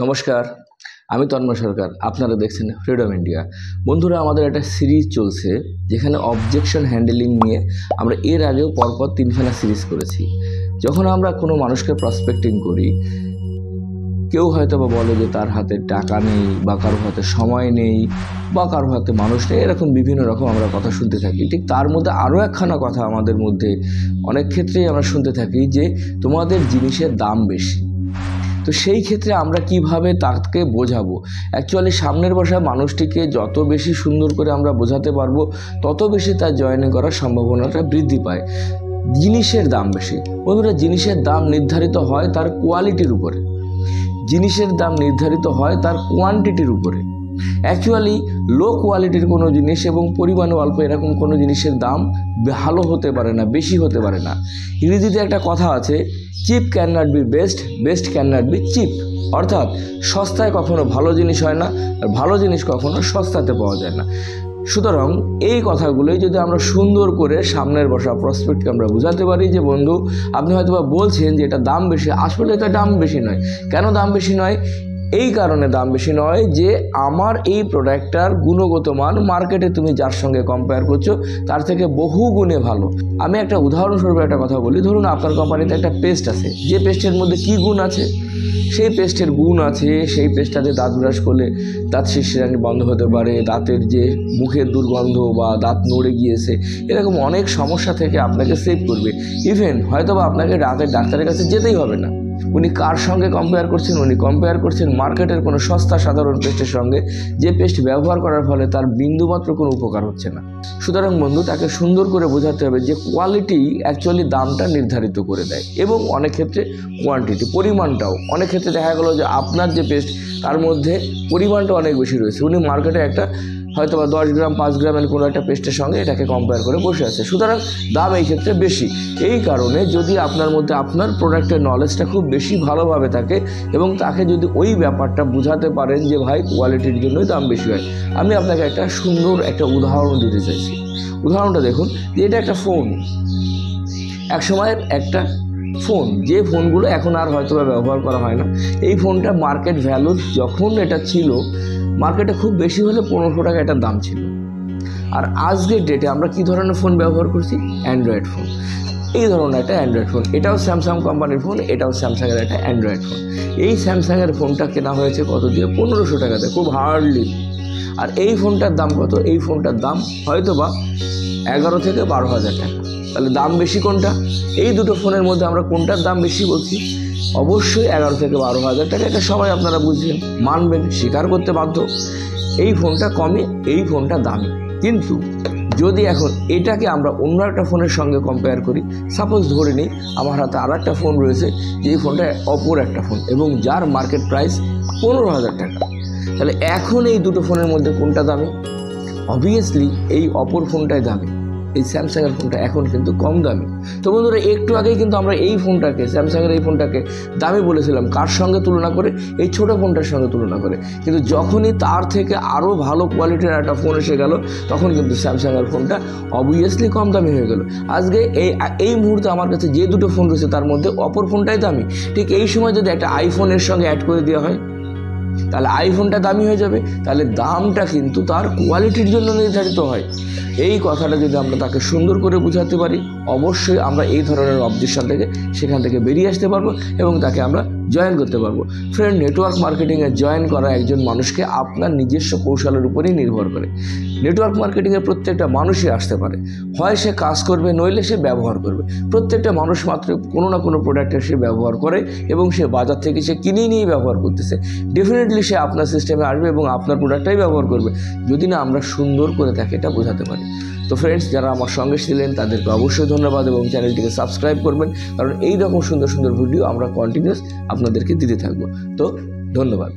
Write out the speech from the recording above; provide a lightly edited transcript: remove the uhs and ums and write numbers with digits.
নমস্কার, আমি তন্ময় সরকার। আপনারা দেখছেন ফ্রিডম ইন্ডিয়া। বন্ধুরা, আমাদের একটা সিরিজ চলছে যেখানে অবজেকশন হ্যান্ডেলিং নিয়ে আমরা এর আগেও পরপর 3খানা সিরিজ করেছি। যখন আমরা কোনো মানুষকে প্রসপেক্টিং করি, কেউ হয়তো বা বলে যে তার হাতে টাকা নেই, বা কারো হাতে সময় নেই, বা কারো হাতে মানুষ নেই, এরকম বিভিন্ন রকম আমরা কথা শুনতে থাকি। ঠিক তার মধ্যে আরও একখানা কথা আমাদের মধ্যে অনেক ক্ষেত্রেই আমরা শুনতে থাকি যে তোমাদের জিনিসের দাম বেশি। তো সেই ক্ষেত্রে আমরা কিভাবে তাকে বোঝাবো? অ্যাকচুয়ালি সামনের বসা মানুষটিকে যত বেশি সুন্দর করে আমরা বোঝাতে পারবো, তত বেশি তার জয়েনিং করার সম্ভাবনাটা বৃদ্ধি পায়। জিনিসের দাম বেশি। বন্ধুরা, জিনিসের দাম নির্ধারিত হয় তার কোয়ালিটির উপরে, জিনিসের দাম নির্ধারিত হয় তার কোয়ান্টিটির উপরে। অ্যাকচুয়ালি লো কোয়ালিটির কোনো জিনিস এবং পরিমাণে অল্প এরকম কোনো জিনিসের দাম ভালো হতে পারে না, বেশি হতে পারে না। ইংরেজিতে একটা কথা আছে, cheap can not be best, best can not be cheap. অর্থাৎ সস্তায় কখনো ভালো জিনিস হয় না, আর ভালো জিনিস কখনো সস্তাতে পাওয়া যায় না। সুতরাং এই কথাগুলোই যদি আমরা সুন্দর করে সামনের বসা প্রসপেক্টকে আমরা বোঝাতে পারি যে বন্ধু, আপনি হয়তো বা বলছেন যে এটা দাম বেশি, আসলে এটা দাম বেশি নয়। কেন দাম বেশি নয়? এই কারণে দাম বেশি নয় যে আমার এই প্রোডাক্টটার গুণগত মান মার্কেটে তুমি যার সঙ্গে কম্পেয়ার করছো তার থেকে বহু গুণে ভালো। আমি একটা উদাহরণস্বরূপ একটা কথা বলি। ধরুন আপনার কোম্পানিতে একটা পেস্ট আছে, যে পেস্টের মধ্যে কি গুণ আছে? সেই পেস্টের গুণ আছে, সেই পেস্টটাতে দাঁত ব্রাশ করলে দাঁত শিরশিরানি বন্ধ হতে পারে, দাঁতের যে মুখের দুর্গন্ধ বা দাঁত নড়ে গিয়েছে, এরকম অনেক সমস্যা থেকে আপনাকে সেভ করবে। ইভেন হয়তো বা আপনাকে দাঁতের ডাক্তারের কাছে যেতেই হবে না। উনি কার সঙ্গে কম্পেয়ার করছেন? উনি কম্পেয়ার করছেন মার্কেটের কোনো সস্তা সাধারণ পেস্টের সঙ্গে, যে পেস্ট ব্যবহার করার ফলে তার বিন্দুমাত্র কোনো উপকার হচ্ছে না। সুতরাং বন্ধু, তাকে সুন্দর করে বোঝাতে হবে যে কোয়ালিটি অ্যাকচুয়ালি দামটা নির্ধারিত করে দেয়, এবং অনেক ক্ষেত্রে কোয়ান্টিটি, পরিমাণটাও। অনেক ক্ষেত্রে দেখা গেলো যে আপনার যে পেস্ট তার মধ্যে পরিমাণটা অনেক বেশি রয়েছে, উনি মার্কেটে একটা হয়তো বা 10 গ্রাম 5 গ্রামের কোনো একটা পেস্টের সঙ্গে এটাকে কম্পেয়ার করে বসে আছে। সুতরাং দাম এই ক্ষেত্রে বেশি। এই কারণে যদি আপনার মধ্যে আপনার প্রোডাক্টের নলেজটা খুব বেশি ভালোভাবে থাকে এবং তাকে যদি ওই ব্যাপারটা বোঝাতে পারেন যে ভাই কোয়ালিটির জন্যই দাম বেশি হয়। আমি আপনাকে একটা সুন্দর একটা উদাহরণ দিতে চাইছি। উদাহরণটা দেখুন, যে এটা একটা ফোন, এক সময়ের একটা ফোন, যে ফোনগুলো এখন আর হয়তো ব্যবহার করা হয় না। এই ফোনটা মার্কেট ভ্যালু যখন এটা ছিল, মার্কেটে খুব বেশি হলে 1500 টাকা এটার দাম ছিল। আর আজকের ডেটে আমরা কি ধরনের ফোন ব্যবহার করছি? Android phone. এই ধরনের একটা অ্যান্ড্রয়েড ফোন, এটাও স্যামসাং কোম্পানির ফোন, এটাও স্যামসাংয়ের একটা অ্যান্ড্রয়েড ফোন। এই স্যামসাংয়ের ফোনটা কেনা হয়েছে কত দিয়ে? 1500 টাকাতে, খুব হার্ডলি। আর এই ফোনটার দাম কত? এই ফোনটার দাম হয়তো বা 11 থেকে 12,000 টাকা। তাহলে দাম বেশি কোনটা? এই দুটো ফোনের মধ্যে আমরা কোনটার দাম বেশি বলছি? অবশ্যই 11 থেকে 12,000 টাকা। এটা সবাই আপনারা বুঝছেন, মানবেন, স্বীকার করতে বাধ্য। এই ফোনটা কমে, এই ফোনটা দামি। কিন্তু যদি এখন এটাকে আমরা অন্য একটা ফোনের সঙ্গে কম্পেয়ার করি, সাপোজ ধরে নিই আমার হাতে আর একটা ফোন রয়েছে, যে ফোনটা অপর একটা ফোন এবং যার মার্কেট প্রাইস 15,000 টাকা। তাহলে এখন এই দুটো ফোনের মধ্যে কোনটা দামি? অবভিয়াসলি এই অপর ফোনটাই দামি। এই স্যামসাংয়ের ফোনটা এখন কিন্তু কম দামি। তো বন্ধুরা, একটু আগেই কিন্তু আমরা এই ফোনটাকে, স্যামসাংয়ের এই ফোনটাকে দামি বলেছিলাম কার সঙ্গে তুলনা করে? এই ছোটো ফোনটার সঙ্গে তুলনা করে। কিন্তু যখনই তার থেকে আরও ভালো কোয়ালিটির একটা ফোন এসে গেল, তখন কিন্তু স্যামসাংয়ের ফোনটা অবভিয়াসলি কম দামি হয়ে গেল। আজকে এই মুহূর্তে আমার কাছে যে দুটো ফোন রয়েছে তার মধ্যে অপর ফোনটাই দামি। ঠিক এই সময় যদি একটা আইফোনের সঙ্গে অ্যাড করে দেওয়া হয়, তাহলে আইফোনটা দামি হয়ে যাবে। তাহলে দামটা কিন্তু তার কোয়ালিটির জন্য নির্ধারিত হয়। এই কথাটা যদি আমরা তাকে সুন্দর করে বোঝাতে পারি, অবশ্যই আমরা এই ধরনের অবজেকশন থেকে সেখান থেকে বেরিয়ে আসতে পারবো এবং তাকে আমরা জয়েন করতে পারবো। ফ্রেন্ড, নেটওয়ার্ক মার্কেটিংয়ে জয়েন করা একজন মানুষকে আপনার নিজস্ব কৌশলের উপরেই নির্ভর করে। নেটওয়ার্ক মার্কেটিংয়ে প্রত্যেকটা মানুষই আসতে পারে, হয় সে কাজ করবে, নইলে সে ব্যবহার করবে। প্রত্যেকটা মানুষ মাত্র কোনো না কোনো প্রোডাক্টের সে ব্যবহার করে এবং সে বাজার থেকে সে কিনে নিয়েই ব্যবহার করতেছে। ডেফিনেটলি সে আপনার সিস্টেমে আসবে এবং আপনার প্রোডাক্টটাই ব্যবহার করবে, যদি না আমরা সুন্দর করে তাকে এটা বোঝাতে পারি। তো ফ্রেন্ডস, যারা আমার সঙ্গে ছিলেন তাদেরকে অবশ্যই ধন্যবাদ এবং চ্যানেলটিকে সাবস্ক্রাইব করবেন, কারণ এই রকম সুন্দর সুন্দর ভিডিও আমরা কন্টিনিউয়াস আপনাদেরকে দিতে থাকবো। তো ধন্যবাদ।